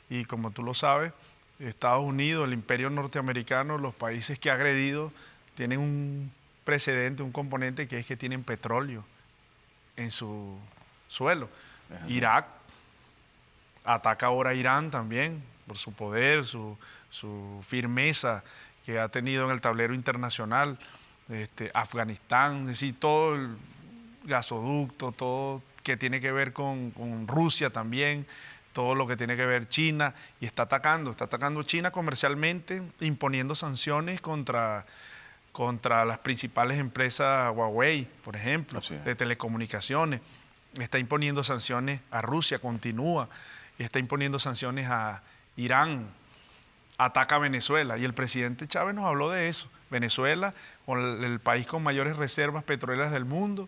Y como tú lo sabes, Estados Unidos, el imperio norteamericano, los países que ha agredido, tienen un precedente, un componente que es que tienen petróleo en su suelo. Irak ataca ahora a Irán también por su poder, su firmeza que ha tenido en el tablero internacional. Afganistán, es decir, todo el gasoducto, todo que tiene que ver con Rusia también, todo lo que tiene que ver China, y está atacando China comercialmente, imponiendo sanciones contra las principales empresas Huawei, por ejemplo, de telecomunicaciones. Está imponiendo sanciones a Rusia, continúa, y está imponiendo sanciones a Irán. ataca a Venezuela. Y el presidente Chávez nos habló de eso. Venezuela, el país con mayores reservas petroleras del mundo.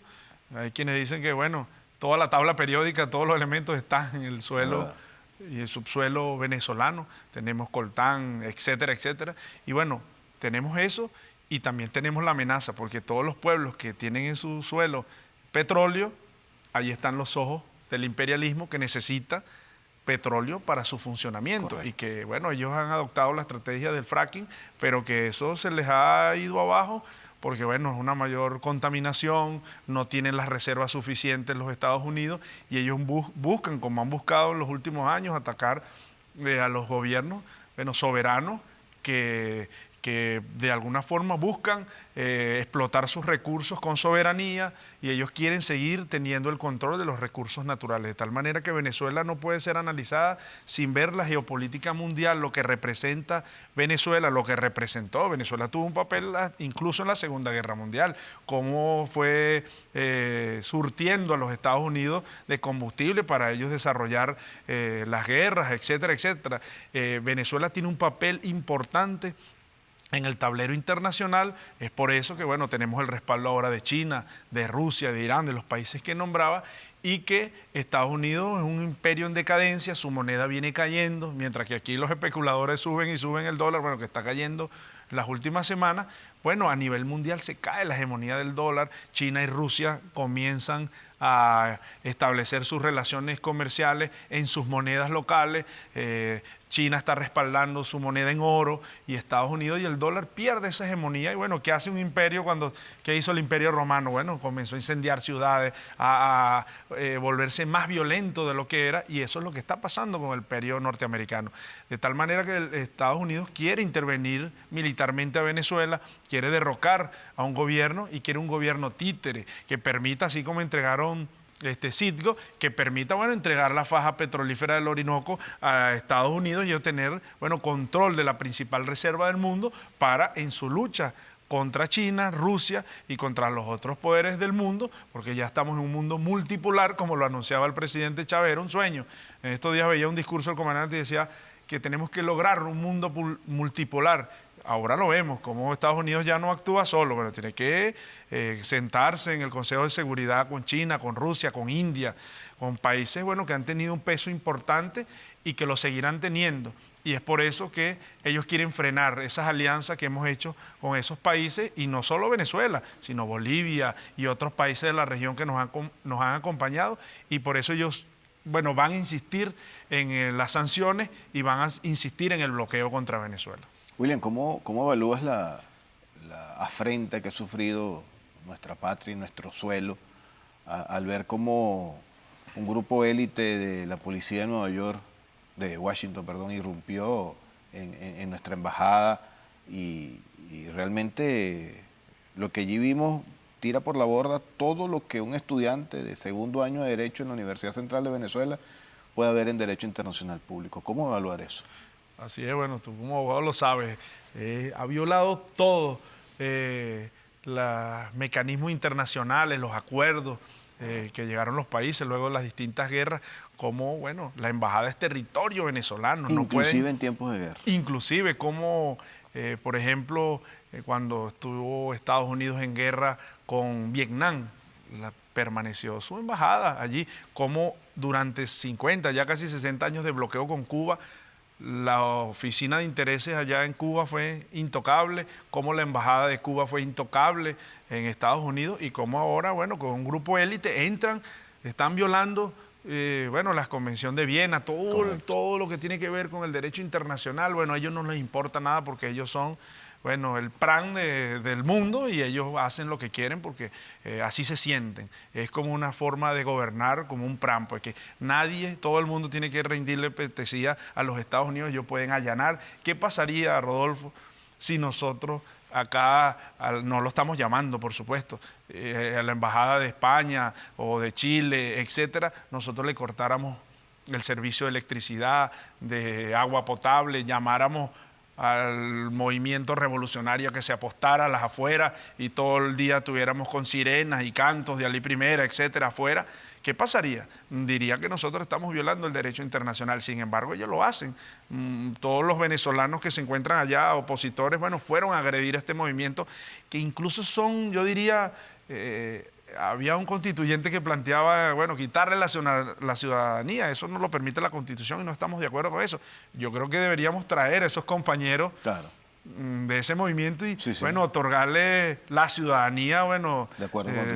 Hay quienes dicen que, bueno, toda la tabla periódica, todos los elementos están en el suelo y el subsuelo venezolano. Tenemos coltán, etcétera, etcétera. Y bueno, tenemos eso y también tenemos la amenaza, porque todos los pueblos que tienen en su suelo petróleo, ahí están los ojos del imperialismo que necesita petróleo para su funcionamiento. Correcto. Y que, bueno, ellos han adoptado la estrategia del fracking, pero que eso se les ha ido abajo porque, bueno, es una mayor contaminación, no tienen las reservas suficientes los Estados Unidos y ellos buscan, como han buscado en los últimos años, atacar a los gobiernos, bueno, soberanos que de alguna forma buscan explotar sus recursos con soberanía y ellos quieren seguir teniendo el control de los recursos naturales, de tal manera que Venezuela no puede ser analizada sin ver la geopolítica mundial, lo que representa Venezuela, lo que representó. Venezuela tuvo un papel incluso en la Segunda Guerra Mundial, cómo fue surtiendo a los Estados Unidos de combustible para ellos desarrollar las guerras, etcétera, etcétera. Venezuela tiene un papel importante en el tablero internacional. Es por eso que, bueno, tenemos el respaldo ahora de China, de Rusia, de Irán, de los países que nombraba, y que Estados Unidos es un imperio en decadencia, su moneda viene cayendo, mientras que aquí los especuladores suben y suben el dólar, bueno, que está cayendo las últimas semanas. Bueno, a nivel mundial se cae la hegemonía del dólar, China y Rusia comienzan a establecer sus relaciones comerciales en sus monedas locales, China está respaldando su moneda en oro y Estados Unidos y el dólar pierde esa hegemonía. Y bueno, ¿qué hace un imperio qué hizo el imperio romano? Bueno, comenzó a incendiar ciudades, a volverse más violento de lo que era, y eso es lo que está pasando con el imperio norteamericano. De tal manera que Estados Unidos quiere intervenir militarmente a Venezuela, quiere derrocar a un gobierno y quiere un gobierno títere que permita, así como entregaron Citgo, que permita, bueno, entregar la faja petrolífera del Orinoco a Estados Unidos y obtener, bueno, control de la principal reserva del mundo para, en su lucha contra China, Rusia y contra los otros poderes del mundo, porque ya estamos en un mundo multipolar, como lo anunciaba el presidente Chávez, era un sueño. En estos días veía un discurso del comandante y decía que tenemos que lograr un mundo multipolar. Ahora lo vemos, como Estados Unidos ya no actúa solo, pero tiene que sentarse en el Consejo de Seguridad con China, con Rusia, con India, con países, bueno, que han tenido un peso importante y que lo seguirán teniendo. Y es por eso que ellos quieren frenar esas alianzas que hemos hecho con esos países, y no solo Venezuela, sino Bolivia y otros países de la región que nos han acompañado, y por eso ellos, bueno, van a insistir en las sanciones y van a insistir en el bloqueo contra Venezuela. William, ¿cómo evalúas la afrenta que ha sufrido nuestra patria y nuestro suelo al ver cómo un grupo élite de la policía de Nueva York, de Washington, perdón, irrumpió en nuestra embajada y realmente lo que allí vimos tira por la borda todo lo que un estudiante de segundo año de Derecho en la Universidad Central de Venezuela puede ver en Derecho Internacional Público? ¿Cómo evaluar eso? Así es, bueno, tú como abogado lo sabes, ha violado todo, los mecanismos internacionales, los acuerdos que llegaron los países luego de las distintas guerras, como, bueno, la embajada es territorio venezolano. Inclusive en tiempos de guerra. Inclusive como, por ejemplo, cuando estuvo Estados Unidos en guerra con Vietnam, permaneció su embajada allí, como durante 50, ya casi 60 años de bloqueo con Cuba, la oficina de intereses allá en Cuba fue intocable, como la embajada de Cuba fue intocable en Estados Unidos, y como ahora, bueno, con un grupo élite están violando, bueno, la Convención de Viena, todo lo que tiene que ver con el derecho internacional. Bueno, a ellos no les importa nada porque ellos son, bueno, el PRAN del mundo, y ellos hacen lo que quieren porque así se sienten. Es como una forma de gobernar, como un PRAN, porque todo el mundo tiene que rendirle pleitesía a los Estados Unidos. Ellos pueden allanar. ¿Qué pasaría, Rodolfo, si nosotros acá no lo estamos llamando, por supuesto, a la embajada de España o de Chile, etcétera, nosotros le cortáramos el servicio de electricidad, de agua potable, llamáramos al movimiento revolucionario que se apostara a las afueras y todo el día tuviéramos con sirenas y cantos de Ali Primera, etcétera, afuera? ¿Qué pasaría? Diría que nosotros estamos violando el derecho internacional. Sin embargo, ellos lo hacen. Todos los venezolanos que se encuentran allá, opositores, bueno, fueron a agredir a este movimiento, que incluso son, yo diría, había un constituyente que planteaba, bueno, quitarle la ciudadanía. Eso no lo permite la Constitución y no estamos de acuerdo con eso. Yo creo que deberíamos traer a esos compañeros Claro. de ese movimiento y, Sí, sí. bueno, otorgarle la ciudadanía, bueno, De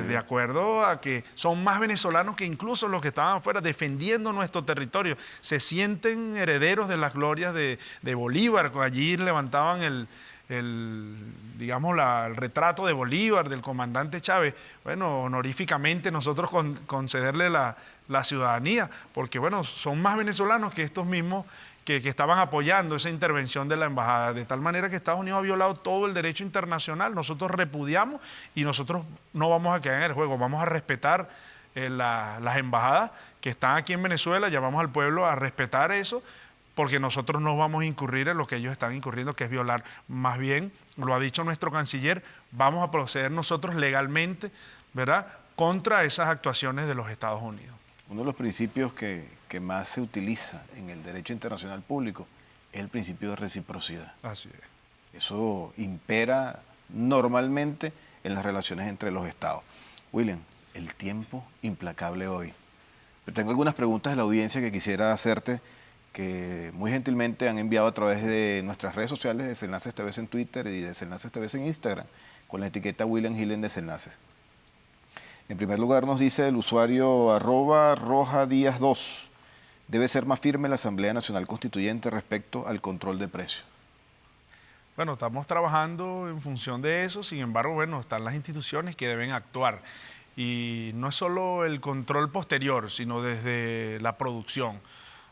de acuerdo a que son más venezolanos que incluso los que estaban afuera defendiendo nuestro territorio. Se sienten herederos de las glorias de Bolívar. Allí levantaban digamos, el retrato de Bolívar, del comandante Chávez. Bueno, honoríficamente nosotros concederle la ciudadanía, porque, bueno, son más venezolanos que estos mismos que estaban apoyando esa intervención de la embajada, de tal manera que Estados Unidos ha violado todo el derecho internacional. Nosotros repudiamos y nosotros no vamos a quedar en el juego, vamos a respetar las embajadas que están aquí en Venezuela, llamamos al pueblo a respetar eso, porque nosotros no vamos a incurrir en lo que ellos están incurriendo, que es violar. Más bien, lo ha dicho nuestro canciller, vamos a proceder nosotros legalmente, ¿verdad?, contra esas actuaciones de los Estados Unidos. Uno de los principios que más se utiliza en el derecho internacional público es el principio de reciprocidad. Así es. Eso impera normalmente en las relaciones entre los estados. William, el tiempo implacable hoy. Pero tengo algunas preguntas de la audiencia que quisiera hacerte, que muy gentilmente han enviado a través de nuestras redes sociales, Desenlaces TV en Twitter y Desenlaces TV en Instagram, con la etiqueta William Gil en Desenlaces. En primer lugar nos dice el usuario @rojadías2, debe ser más firme la Asamblea Nacional Constituyente respecto al control de precios. Bueno, estamos trabajando en función de eso, sin embargo, bueno, están las instituciones que deben actuar. Y no es solo el control posterior, sino desde la producción.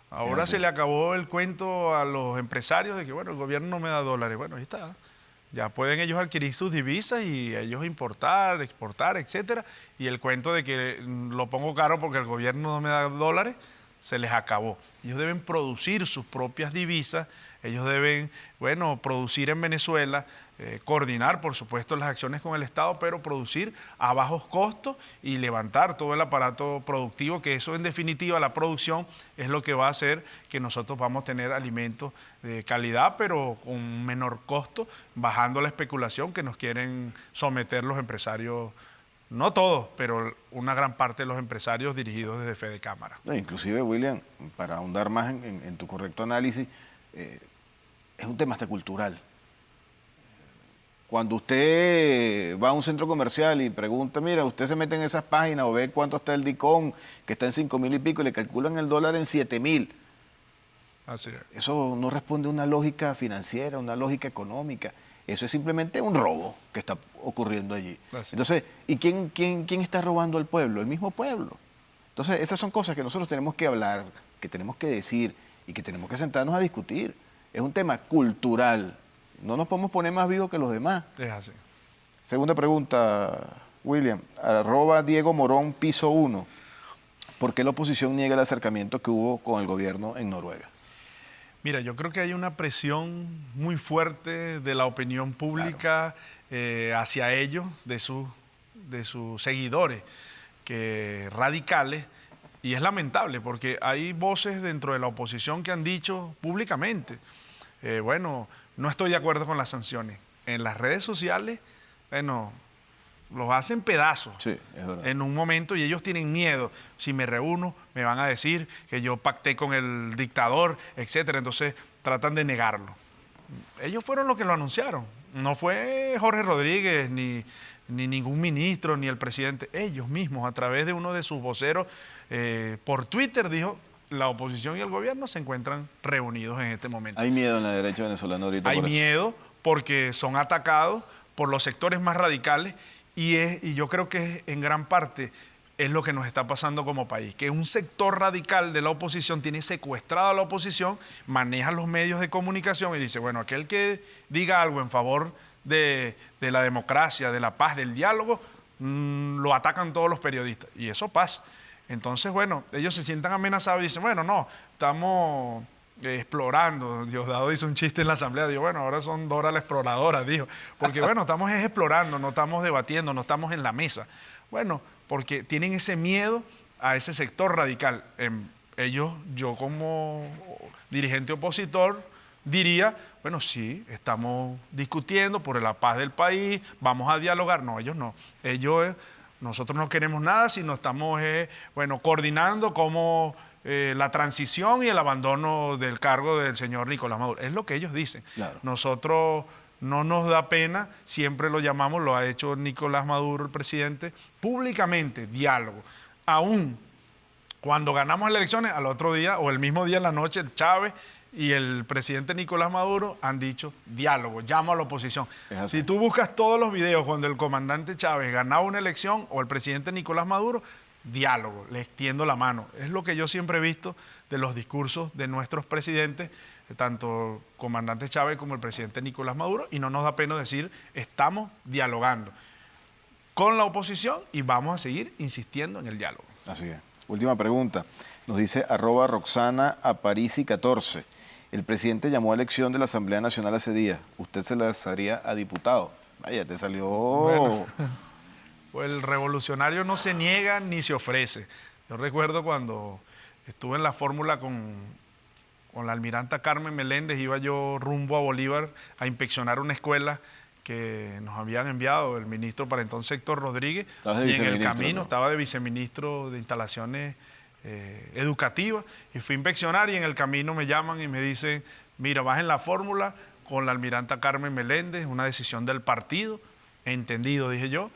Ahora se le acabó el cuento a los empresarios de que, bueno, el gobierno no me da dólares. Bueno, ahí está. Ya pueden ellos adquirir sus divisas y ellos importar, exportar, etcétera. Y el cuento de que lo pongo caro porque el gobierno no me da dólares, se les acabó. Ellos deben producir sus propias divisas, ellos deben, bueno, producir en Venezuela, coordinar, por supuesto, las acciones con el Estado, pero producir a bajos costos y levantar todo el aparato productivo, que eso, en definitiva, la producción es lo que va a hacer que nosotros vamos a tener alimentos de calidad, pero con un menor costo, bajando la especulación que nos quieren someter los empresarios. No todos, pero una gran parte de los empresarios dirigidos desde Fede Cámara. No, inclusive, William, para ahondar más en tu correcto análisis, es un tema hasta cultural. Cuando usted va a un centro comercial y pregunta, mira, usted se mete en esas páginas o ve cuánto está el DICOM, que está en 5.000 y pico, y le calculan el dólar en 7.000. Así es. Eso no responde a una lógica financiera, una lógica económica. Eso es simplemente un robo que está ocurriendo allí. Así. Entonces, ¿y quién está robando al pueblo? El mismo pueblo. Entonces, esas son cosas que nosotros tenemos que hablar, que tenemos que decir y que tenemos que sentarnos a discutir. Es un tema cultural. No nos podemos poner más vivos que los demás. Es así. Segunda pregunta, William. @Diego Morón, piso 1. ¿Por qué la oposición niega el acercamiento que hubo con el gobierno en Noruega? Mira, yo creo que hay una presión muy fuerte de la opinión pública, claro, hacia ellos, de sus seguidores radicales, y es lamentable porque hay voces dentro de la oposición que han dicho públicamente, bueno, no estoy de acuerdo con las sanciones. En las redes sociales, bueno, los hacen pedazos. Sí, es verdad. En un momento, y ellos tienen miedo. Si me reúno, me van a decir que yo pacté con el dictador, etcétera. Entonces tratan de negarlo. Ellos fueron los que lo anunciaron. No fue Jorge Rodríguez, ni ningún ministro, ni el presidente. Ellos mismos, a través de uno de sus voceros, por Twitter dijo: la oposición y el gobierno se encuentran reunidos en este momento. Hay miedo en la derecha venezolana ahorita. Hay miedo porque son atacados por los sectores más radicales. Y yo creo que en gran parte es lo que nos está pasando como país, que un sector radical de la oposición tiene secuestrada a la oposición, maneja los medios de comunicación y dice, bueno, aquel que diga algo en favor de la democracia, de la paz, del diálogo, lo atacan todos los periodistas. Y eso pasa. Entonces, bueno, ellos se sientan amenazados y dicen, bueno, no, estamos explorando. Diosdado hizo un chiste en la asamblea, dijo, bueno, ahora son Dora la exploradora, dijo, porque bueno, estamos explorando, no estamos debatiendo, no estamos en la mesa. Bueno, porque tienen ese miedo a ese sector radical. Yo como dirigente opositor diría, bueno, sí, estamos discutiendo por la paz del país, vamos a dialogar. No, ellos no. Nosotros no queremos nada, sino estamos, coordinando cómo la transición y el abandono del cargo del señor Nicolás Maduro. Es lo que ellos dicen. Claro. Nosotros no nos da pena, siempre lo llamamos, lo ha hecho Nicolás Maduro, el presidente, públicamente, diálogo. Aún cuando ganamos elecciones, al otro día o el mismo día en la noche, Chávez y el presidente Nicolás Maduro han dicho diálogo, llamo a la oposición. Si tú buscas todos los videos cuando el comandante Chávez ganaba una elección o el presidente Nicolás Maduro, diálogo, le extiendo la mano. Es lo que yo siempre he visto de los discursos de nuestros presidentes, tanto el comandante Chávez como el presidente Nicolás Maduro, y no nos da pena decir, estamos dialogando con la oposición y vamos a seguir insistiendo en el diálogo. Así es. Última pregunta. Nos dice @Roxana Aparici 14. El presidente llamó a elección de la Asamblea Nacional hace días. ¿Usted se lanzaría a diputado? Vaya, te salió... Bueno, pues el revolucionario no se niega ni se ofrece. Yo recuerdo cuando estuve en la fórmula con la almiranta Carmen Meléndez, iba yo rumbo a Bolívar a inspeccionar una escuela que nos habían enviado el ministro para entonces Héctor Rodríguez, y en el camino estaba de viceministro de Instalaciones Educativas, y fui a inspeccionar y en el camino me llaman y me dicen, mira, vas en la fórmula con la almiranta Carmen Meléndez, una decisión del partido, entendido, dije yo.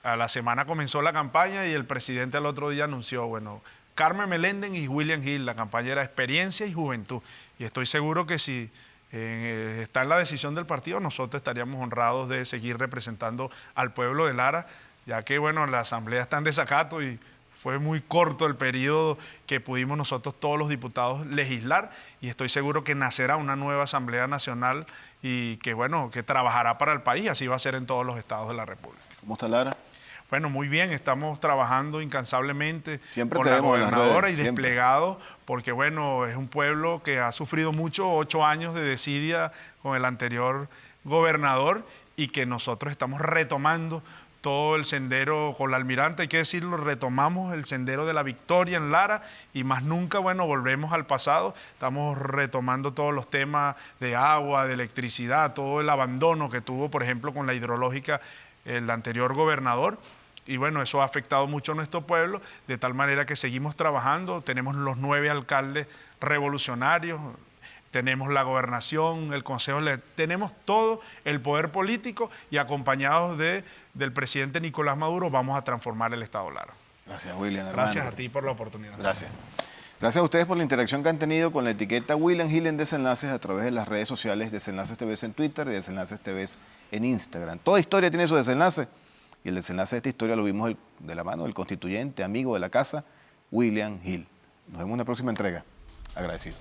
A la semana comenzó la campaña y el presidente al otro día anunció, bueno, Carmen Meléndez y William Gil, la campaña era experiencia y juventud, y estoy seguro que si está en la decisión del partido, nosotros estaríamos honrados de seguir representando al pueblo de Lara, ya que, bueno, la asamblea está en desacato y fue muy corto el periodo que pudimos nosotros todos los diputados legislar, y estoy seguro que nacerá una nueva Asamblea Nacional y que, bueno, que trabajará para el país, así va a ser en todos los estados de la República. ¿Cómo está Lara? Bueno, muy bien, estamos trabajando incansablemente siempre con la gobernadora gobernadora y desplegado, porque bueno, es un pueblo que ha sufrido mucho, 8 años de desidia con el anterior gobernador, y que nosotros estamos retomando todo el sendero con la almirante, hay que decirlo, retomamos el sendero de la victoria en Lara y más nunca, bueno, volvemos al pasado, estamos retomando todos los temas de agua, de electricidad, todo el abandono que tuvo, por ejemplo, con la hidrológica el anterior gobernador, y bueno, eso ha afectado mucho a nuestro pueblo, de tal manera que seguimos trabajando, tenemos los 9 alcaldes revolucionarios, tenemos la gobernación, el consejo, tenemos todo el poder político, y acompañados del presidente Nicolás Maduro vamos a transformar el Estado Lara. Gracias, William, hermano. Gracias a ti por la oportunidad. Gracias. Gracias a ustedes por la interacción que han tenido con la etiqueta William Gil en Desenlaces a través de las redes sociales, Desenlaces TV en Twitter y Desenlaces TV en Instagram. Toda historia tiene su desenlace, y el desenlace de esta historia lo vimos de la mano del constituyente, amigo de la casa, William Gil. Nos vemos en la próxima entrega. Agradecido.